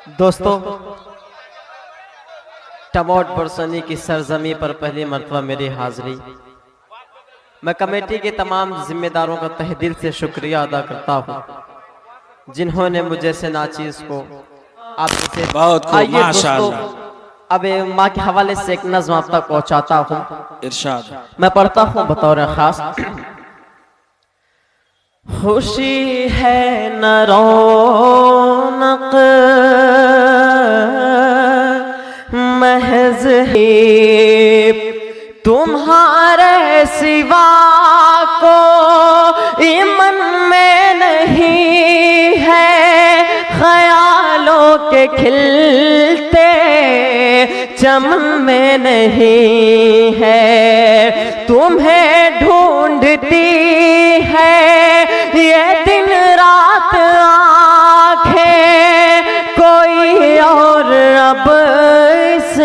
دوستو ٹموٹ برسنی کی سرزمی پر پہلی مرتبہ میری حاضری، میں کمیٹی کے تمام ذمہ داروں کا تہ دل سے شکریہ ادا کرتا ہوں جنہوں نے مجھے سے ناچیز کو آپ سے بہت خوب ماشاءاللہ۔ اب ماں کے حوالے سے ایک نظم آپ تک پہنچاتا ہوں، ارشاد۔ میں پڑھتا ہوں بطور خاص۔ خوشی ہے نہ رونق محض ہی تمہارے سوا کو من میں نہیں ہے، خیالوں کے کھلتے چمن میں نہیں ہے، تمہیں ڈھونڈتی ہے یہ دن رات آنکھیں، کوئی اور اب اس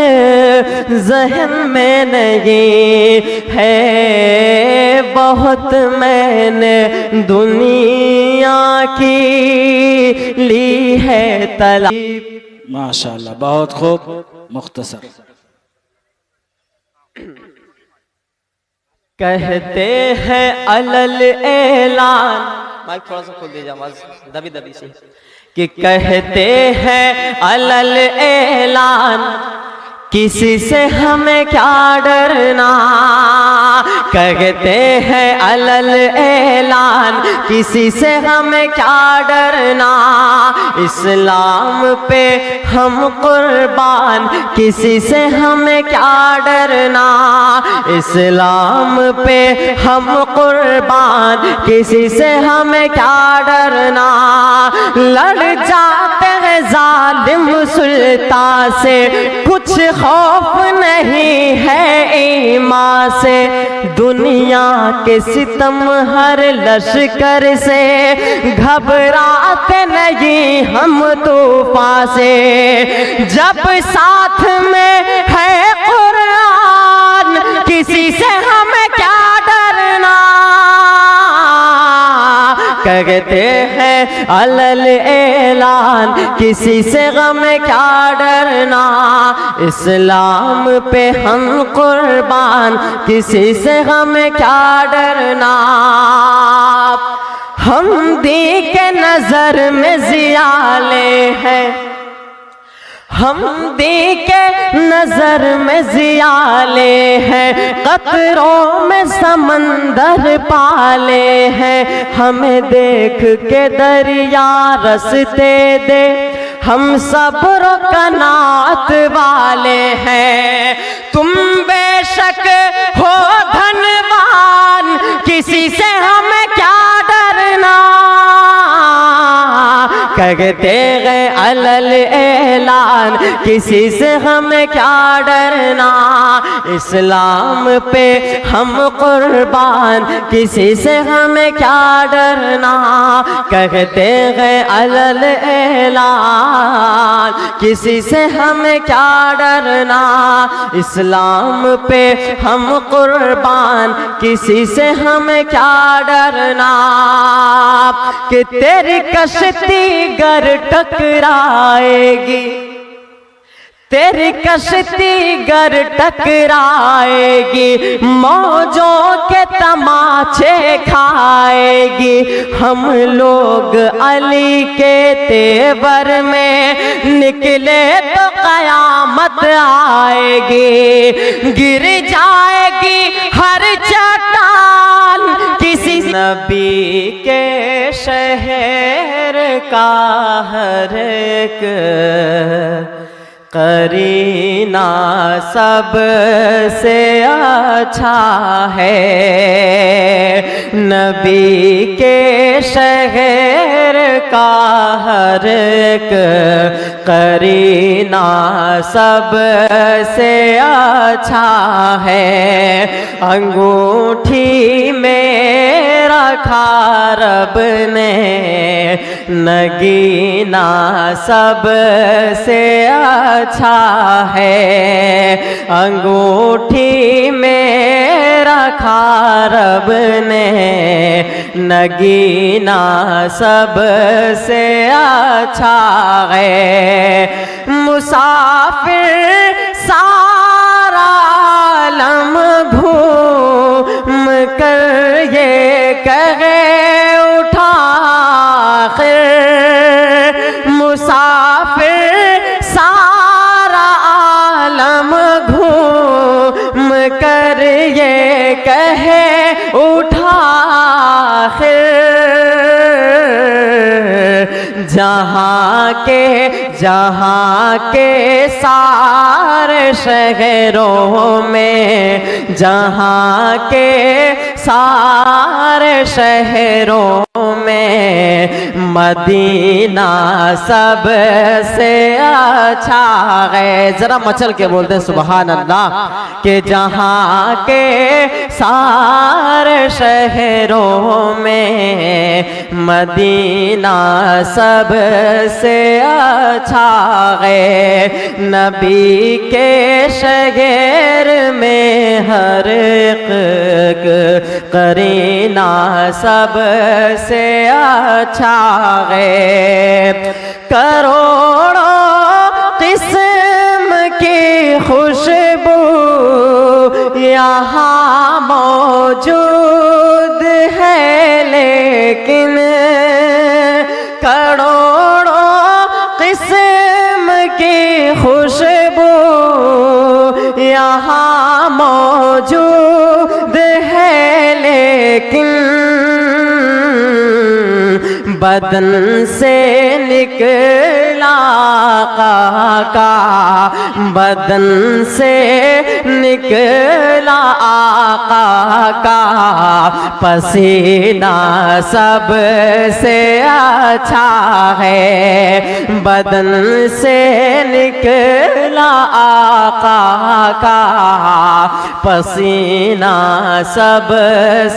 ذہن میں نہیں ہے، بہت میں نے دنیا کی لی ہے طلب۔ ماشاءاللہ، بہت خوب، مختصر۔ کہتے ہیں علل اعلان، مائک تھوڑا سا کھول دیجئے، آواز دبی دبی سے، کہ کہتے ہیں علل اعلان کسی سے ہمیں کیا ڈرنا، کہتے ہیں علل اعلان کسی سے ہمیں کیا ڈرنا، اسلام پہ ہم قربان کسی سے ہمیں کیا ڈرنا، اسلام پہ ہم قربان کسی سے ہمیں کیا ڈرنا، لڑ جاتے ہیں ظالم سلطان سے کچھ خوف نہیں ہے ایمان سے، دنیا کے ستم ہر لشکر سے گھبراتے نہیں ہم طوفان سے، جب ساتھ میں ہے قرآن کسی سے ہمیں کیا ڈرنا، کہتے ہیں علل اعلان کسی سے غم کیا ڈرنا، اسلام پہ ہم قربان کسی سے غم کیا ڈرنا، ہم دی کے نظر میں ضیالے ہیں، ہم دی کے نظر میں ضیالے ہیں، قطروں میں سمندر پالے ہیں، ہمیں دیکھ کے دریا رستے دے، ہم صبر و قناعت والے ہیں، تم بے شک ہو دھنوان کسی سے ہمیں کیا ڈرنا، کہتے ہیں علل اعلان کسی سے ہمیں کیا ڈرنا، اسلام پہ ہم قربان کسی سے ہمیں کیا ڈرنا، کہتے ہیں علل اعلان کسی سے ہمیں کیا ڈرنا، اسلام پہ ہم قربان کسی سے ہمیں کیا ڈرنا، کہ تیری کشتی گر ٹکرائے گی، تیری کشتی گر ٹکرائے گی، موجوں کے تماچے کھائے گی، ہم لوگ علی کے تیور میں نکلے تو قیامت آئے گی، گر جائے گی ہر چٹان کسی نبی کے شہر کا ہر ایک قرینہ سب سے اچھا ہے، نبی کے شہر کا ہر ایک قرینہ سب سے اچھا ہے، انگوٹھی میں رکھا رب نے نگینہ سب سے اچھا ہے، انگوٹھی میں رکھا رب نے نگینہ سب سے اچھا ہے مسافر سارا عالم گھوم کر یہ کہے اٹھا آخر مسافر سارا عالم گھوم کر یہ کہے اٹھا آخر جہاں کے سارے شہروں میں جہاں کے سارے شہروں میں مدینہ سب سے اچھا ہے. ذرا مچل کے بولتے ہیں سبحان اللہ. کہ جہاں کے سارے شہروں میں مدینہ سب سے اچھا ہے. نبی کے شہر میں ہر ایک قرینہ سب سے اچھا ہے. کروڑوں قسم کی خوشبو یہاں موجود ہے لیکن کروڑوں قسم کی خوشبو یہاں موجود ہے لیکن بدن سے نکلا آقا کا بدن سے نکلا آقا کا پسینہ سب سے اچھا ہے. بدن سے نکلا آقا کا پسینہ سب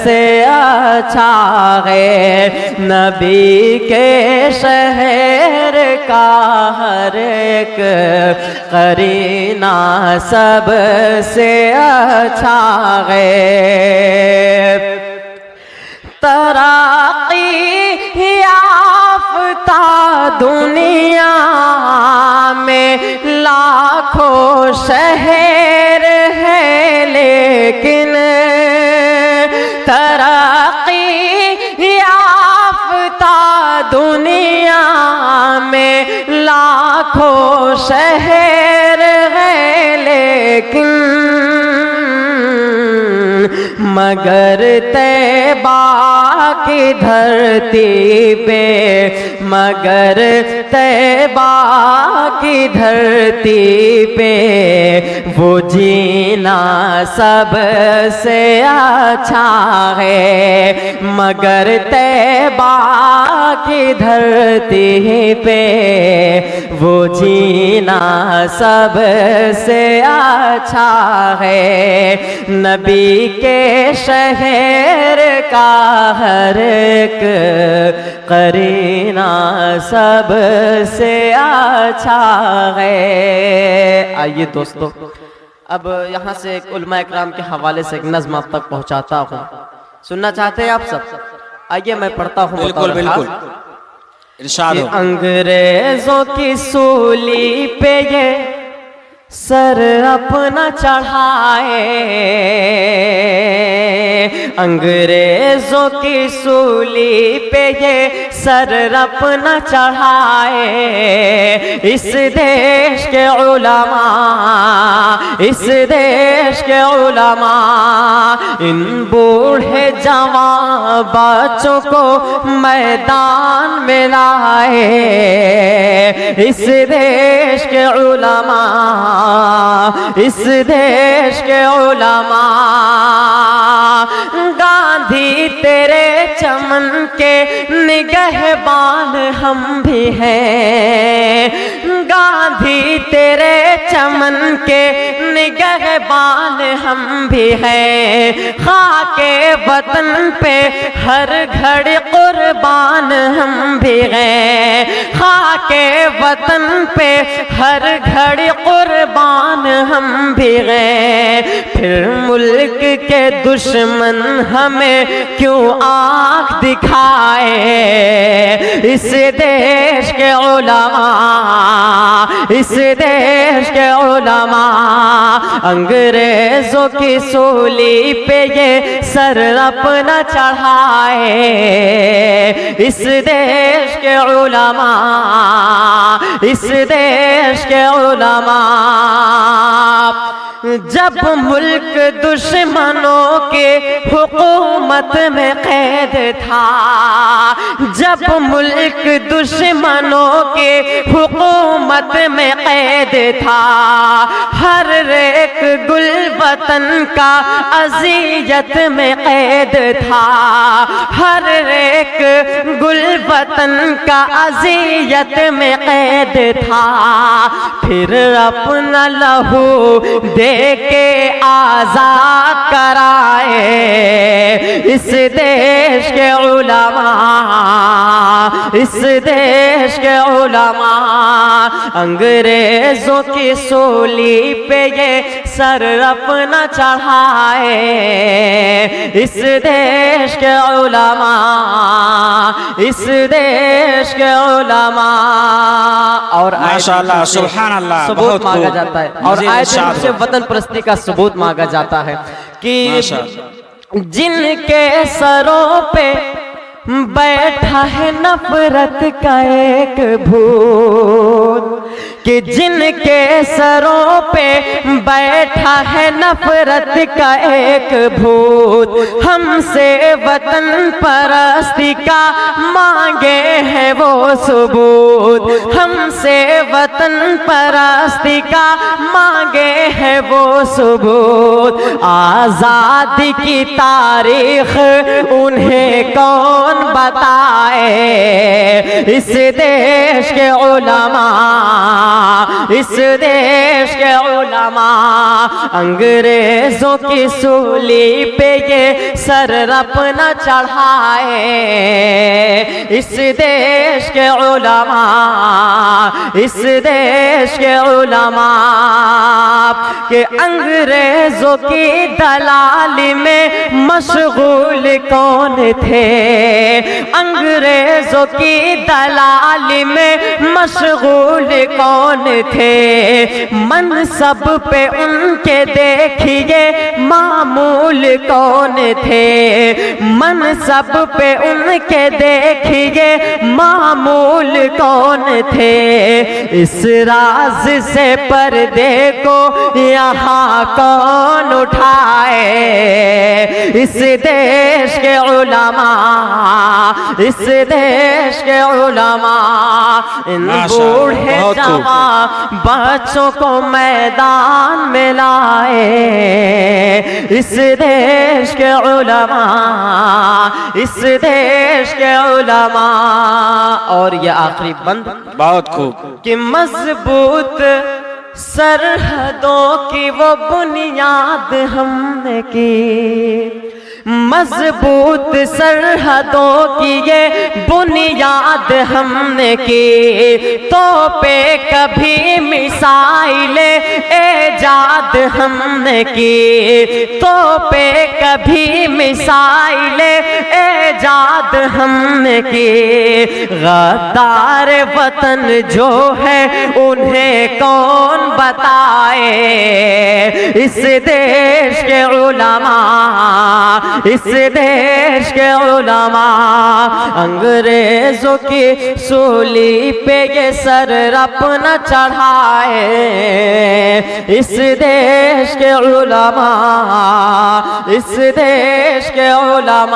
سے اچھا ہے. نبی کے شہر کا ہر ایک قرینہ سب سے اچھا ہے. ترقی یافتہ دنیا میں لاکھوں شہر ہے لیکن ترقی یافتہ دنیا میں لاکھوں شہر ہے لیکن مگر طیبہ کی دھرتی پہ مگر طیبہ کی دھرتی پہ وہ جینا سب سے اچھا ہے. مگر طیبہ کی دھرتی پہ وہ جینا سب سے اچھا ہے. نبی کے شہر کا ہر ایک قرینہ سب سے اچھا ہے. آئیے دوستو اب یہاں سے ایک علماء اکرام کے حوالے سے ایک نظم آپ تک پہنچاتا ہوں. سننا چاہتے ہیں آپ سب؟ آئیے میں پڑھتا ہوں. بالکل بالکل ارشاد ہو. انگریزوں کی سولی پہ یہ سر اپنا چڑھائے انگریزوں کی سولی پہ یہ سر اپنا چڑھائے. اس دیش کے علماء اس دیش کے علماء ان بوڑھے جوان بچوں کو میدان میں لائے. اس دیش کے علماء اس دیش کے علماء گاندھی تیرے چمن کے نگہبان ہم بھی ہیں. گاندھی تیرے چمن کے نگہبان نگہبان ہم بھی ہیں، خاک وطن پہ ہر گھڑی قربان ہم بھی ہیں، خاک وطن پہ ہر گھڑی قربان ہم بھی ہیں۔ پھر ملک کے دشمن ہمیں کیوں آنکھ دکھائے، اس دیش کے علماء، اس دیش کے علماء انگریزوں کی سولی پہ یہ سر اپنا چڑھائے، اس دیش کے علماء، اس دیش کے علماء۔ جب ملک دشمنوں کے حکومت میں قید تھا، جب ملک دشمنوں کے حکومت میں قید تھا، ہر ایک گل وطن کا اذیت میں قید تھا، ہر ایک گل وطن کا اذیت میں قید تھا۔ پھر اپنا لہو دے کے آزاد کرائے، اس دیش کے علماء، اس دیش کے علماء انگریزوں کی سولی پہ یہ سر اپنا چڑھائے، اس دیش کے علماء، اس دیش کے علماء۔ اور ماشاءاللہ، سبحان اللہ، ثبوت مانگا جاتا ہے، اور آیت سے وطن پرستی کا ثبوت مانگا جاتا ہے کہ جن کے سروں پہ بیٹھا ہے نفرت کا ایک بھوت، کہ جن کے سروں پہ بیٹھا ہے نفرت کا ایک بھوت، ہم سے وطن پرستی کا مانگے ہیں وہ ثبوت، ہم سے وطن پرستی کا مانگے ہیں وہ ثبوت۔ آزادی کی تاریخ انہیں کون بتائے، اس دیش کے علماء، اس دیش کے علماء انگریزوں کی سولی پہ یہ سر اپنا چڑھائے، اس دیش کے علماء، اس دیش کے علماء کہ انگریزوں کی دلالی میں مشغول کون تھے، انگریزوں کی دلالی میں مشغول کون تھے، منصب پہ ان کے دیکھیے معمول کون تھے، منصب پہ ان کے دیکھیے معمول کون تھے، اس راز سے پردے کو یہاں کون اٹھائے، اس دیش کے علماء، اس دیش کے علماء ان بوڑھے جوان بچوں کو میدان میں لائے، اس دیش کے علماء، اس دیش کے علماء۔ اور یہ آخری بند بہت خوب کہ مضبوط سرحدوں کی وہ بنیاد ہم نے کی، مضبوط سرحدوں کی یہ بنیاد ہم نے کی، تو پہ کبھی میسائل ایجاد ہم نے کی، تو پہ کبھی میسائل ایجاد ہم نے کی، غدار وطن جو ہے انہیں کون بتائے، اس دیش کے علماء، اس دیش کے علماء انگریزوں کی سولی پہ یہ سر اپنا چڑھائے، اس دیش کے علماء، اس دیش کے علماء۔